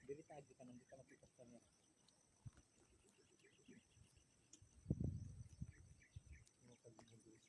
Dili tagi ka nang di ka mapitas ka niya. Ay, tara, magsiya.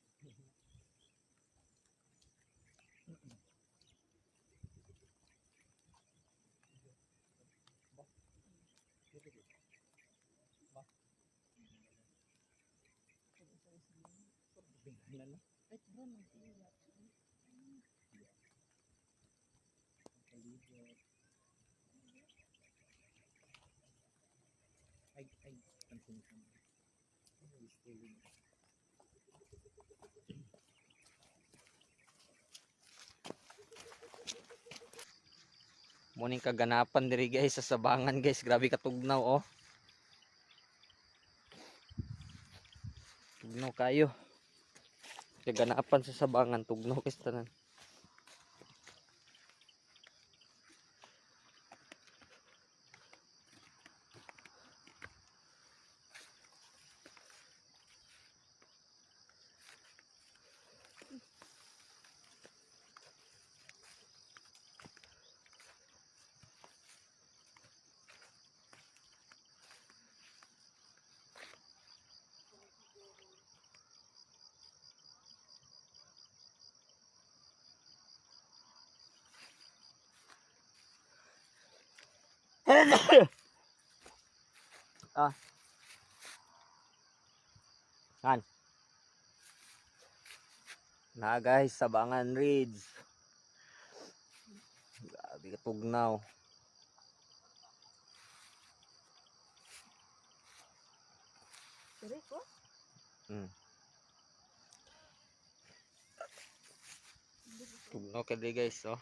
Ay, pansin ka. Muning kaganapan diri guys sa sabangan guys. Grabe katugnaw oh. Tugnaw kayo. Kaganapan sa sabangan tugnaw guys tanan. Ah. Kan. Na guys, Sabangan Ridge. Grabe katugnaw. Dere ko? Tugnaw ka diri guys oh.